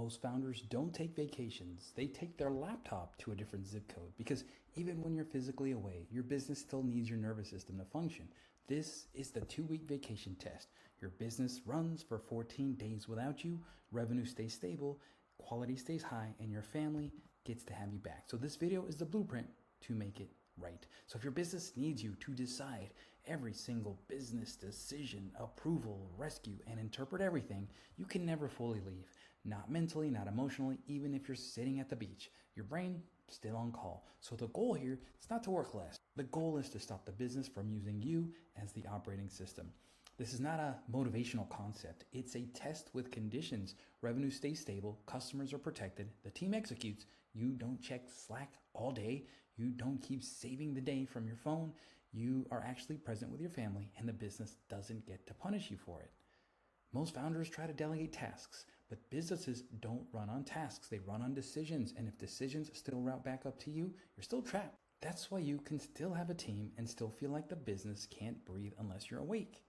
Most founders don't take vacations. They take their laptop to a different zip code because even when you're physically away, your business still needs your nervous system to function. This is the 2-week vacation test. Your business runs for 14 days without you, revenue stays stable, quality stays high, and your family gets to have you back. So this video is the blueprint to make it right. So if your business needs you to decide every single business decision, approval, rescue, and interpret everything, you can never fully leave. Not mentally, not emotionally, even if you're sitting at the beach. Your brain still on call. So the goal here is not to work less. The goal is to stop the business from using you as the operating system. This is not a motivational concept. It's a test with conditions. Revenue stays stable, customers are protected, the team executes, you don't check Slack all day, you don't keep saving the day from your phone, you are actually present with your family, and the business doesn't get to punish you for it. Most founders try to delegate tasks, but businesses don't run on tasks, they run on decisions, and if decisions still route back up to you, you're still trapped. That's why you can still have a team and still feel like the business can't breathe unless you're awake.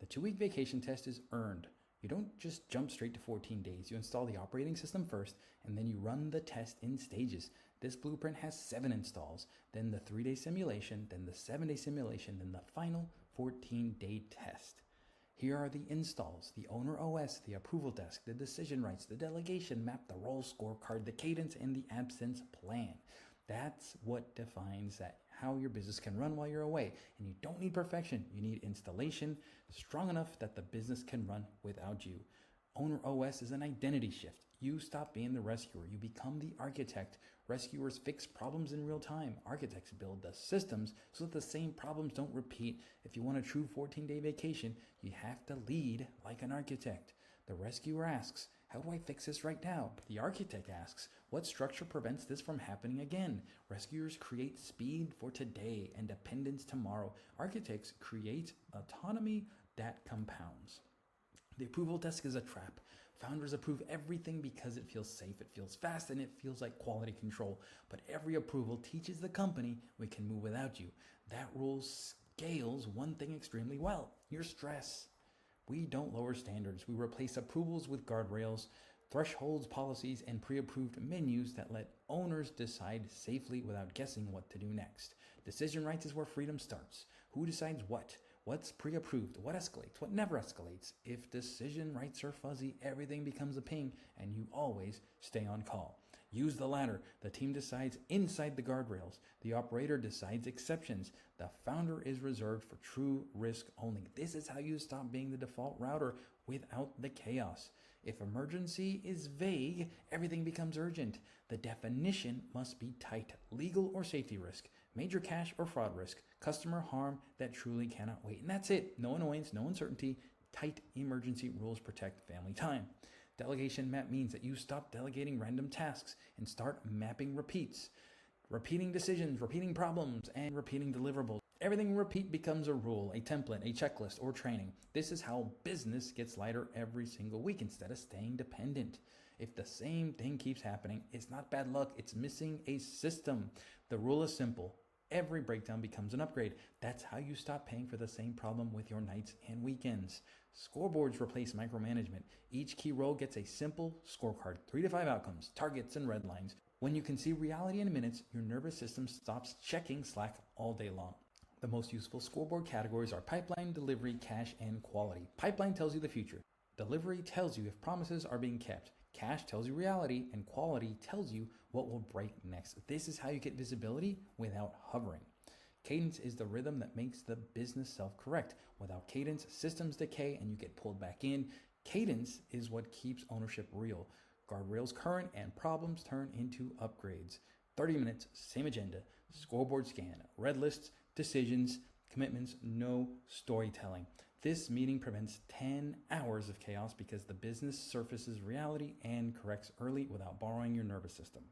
The 2-week vacation test is earned. You don't just jump straight to 14 days. You install the operating system first, and then you run the test in stages. This blueprint has 7 installs, then the 3-day simulation, then the 7-day simulation, then the final 14-day test. Here are the installs: the owner OS, the approval desk, the decision rights, the delegation map, the role scorecard, the cadence, and the absence plan. That's what defines how your business can run while you're away. And you don't need perfection. You need installation strong enough that the business can run without you. Owner OS is an identity shift. You stop being the rescuer. You become the architect. Rescuers fix problems in real time. Architects build the systems so that the same problems don't repeat. If you want a true 14-day vacation, you have to lead like an architect. The rescuer asks, how do I fix this right now? The architect asks, what structure prevents this from happening again? Rescuers create speed for today and dependence tomorrow. Architects create autonomy that compounds. The approval desk is a trap. Founders approve everything because it feels safe, it feels fast, and it feels like quality control. But every approval teaches the company we can move without you. That rule scales one thing extremely well: your stress. We don't lower standards. We replace approvals with guardrails, thresholds, policies, and pre-approved menus that let owners decide safely without guessing what to do next. Decision rights is where freedom starts. Who decides what? What's pre-approved? What escalates? What never escalates? If decision rights are fuzzy, everything becomes a ping, and you always stay on call. Use the ladder. The team decides inside the guardrails. The operator decides exceptions. The founder is reserved for true risk only. This is how you stop being the default router without the chaos. If emergency is vague, everything becomes urgent. The definition must be tight. Legal or safety risk, major cash or fraud risk, customer harm that truly cannot wait. And that's it. No annoyance, no uncertainty. Tight emergency rules protect family time. Delegation Map means that you stop delegating random tasks and start mapping repeats. Repeating decisions, repeating problems, and repeating deliverables. Everything repeat becomes a rule, a template, a checklist, or training. This is how business gets lighter every single week instead of staying dependent. If the same thing keeps happening, it's not bad luck, it's missing a system. The rule is simple. Every breakdown becomes an upgrade. That's how you stop paying for the same problem with your nights and weekends. Scoreboards replace micromanagement. Each key role gets a simple scorecard, 3 to 5 outcomes, targets, and red lines. When you can see reality in minutes, your nervous system stops checking Slack all day long. The most useful scoreboard categories are pipeline, delivery, cash, and quality. Pipeline tells you the future. Delivery tells you if promises are being kept. Cash tells you reality, and quality tells you what will break next. This is how you get visibility without hovering. Cadence is the rhythm that makes the business self-correct. Without cadence, systems decay and you get pulled back in. Cadence is what keeps ownership real. Guardrails current and problems turn into upgrades. 30 minutes, same agenda, scoreboard scan, red lists, decisions, commitments, no storytelling. This meeting prevents 10 hours of chaos because the business surfaces reality and corrects early without borrowing your nervous system.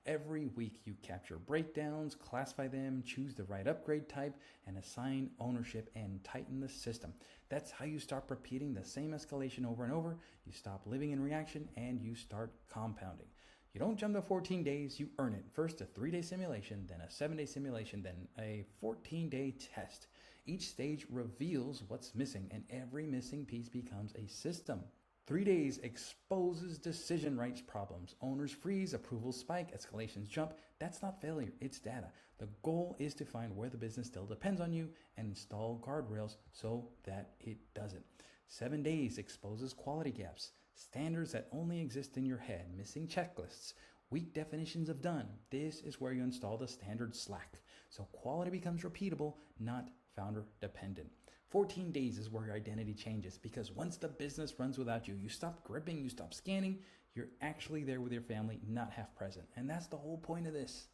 Every week you capture breakdowns, classify them, choose the right upgrade type, and assign ownership and tighten the system. That's how you stop repeating the same escalation over and over. You stop living in reaction and you start compounding. You don't jump to 14 days, you earn it. First a 3-day simulation, then a 7-day simulation, then a 14-day test. Each stage reveals what's missing, and every missing piece becomes a system. 3 days exposes decision rights problems. Owners freeze, approvals spike, escalations jump. That's not failure, it's data. The goal is to find where the business still depends on you and install guardrails so that it doesn't. 7 days exposes quality gaps. Standards that only exist in your head, missing checklists, weak definitions of done. This is where you install the standard slack. So quality becomes repeatable, not founder dependent. 14 days is where your identity changes, because once the business runs without you, you stop gripping, you stop scanning, you're actually there with your family, not half present. And that's the whole point of this.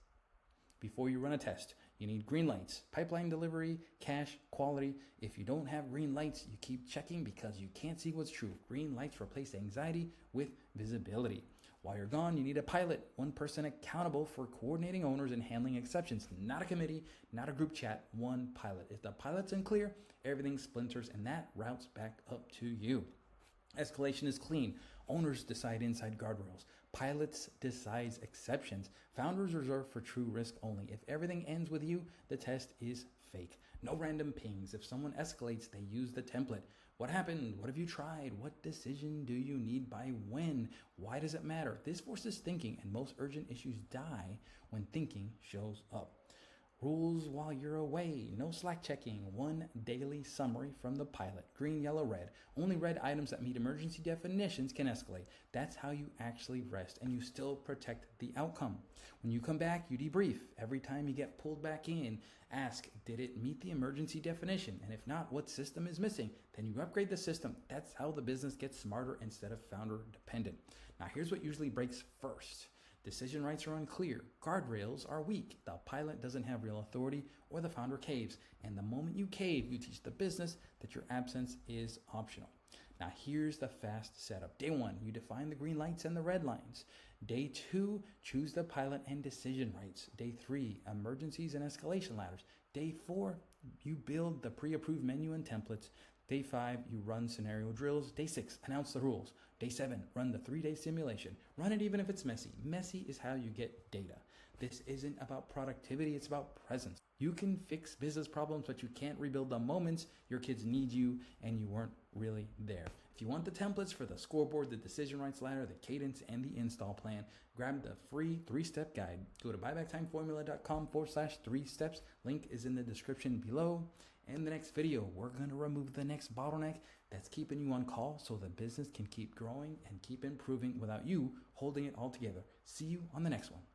Before you run a test, you need green lights, pipeline delivery, cache, quality. If you don't have green lights, you keep checking because you can't see what's true. Green lights replace anxiety with visibility. While you're gone, you need a pilot, one person accountable for coordinating owners and handling exceptions. Not a committee, not a group chat, one pilot. If the pilot's unclear, everything splinters and that routes back up to you. Escalation is clean. Owners decide inside guardrails. Pilots decide exceptions. Founders reserve for true risk only. If everything ends with you, the test is fake. No random pings. If someone escalates, they use the template. What happened? What have you tried? What decision do you need by when? Why does it matter? This forces thinking, and most urgent issues die when thinking shows up. Rules while you're away. No Slack checking. One daily summary from the pilot. Green, yellow, red. Only red items that meet emergency definitions can escalate. That's how you actually rest, and you still protect the outcome. When you come back, you debrief. Every time you get pulled back in, ask, did it meet the emergency definition? And if not, what system is missing? Then you upgrade the system. That's how the business gets smarter instead of founder dependent. Now, here's what usually breaks first. Decision rights are unclear. Guardrails are weak. The pilot doesn't have real authority, or the founder caves. And the moment you cave, you teach the business that your absence is optional. Now, here's the fast setup. Day 1, you define the green lights and the red lines. Day 2, choose the pilot and decision rights. Day 3, emergencies and escalation ladders. Day 4, you build the pre-approved menu and templates. Day 5, you run scenario drills. Day 6, announce the rules. Day 7, run the 3-day simulation. Run it even if it's messy. Messy is how you get data. This isn't about productivity, it's about presence. You can fix business problems, but you can't rebuild the moments your kids need you and you weren't really there. If you want the templates for the scoreboard, the decision rights ladder, the cadence, and the install plan, grab the free 3-step guide. Go to buybacktimeformula.com/3 steps. Link is in the description below. In the next video, we're going to remove the next bottleneck that's keeping you on call so the business can keep growing and keep improving without you holding it all together. See you on the next one.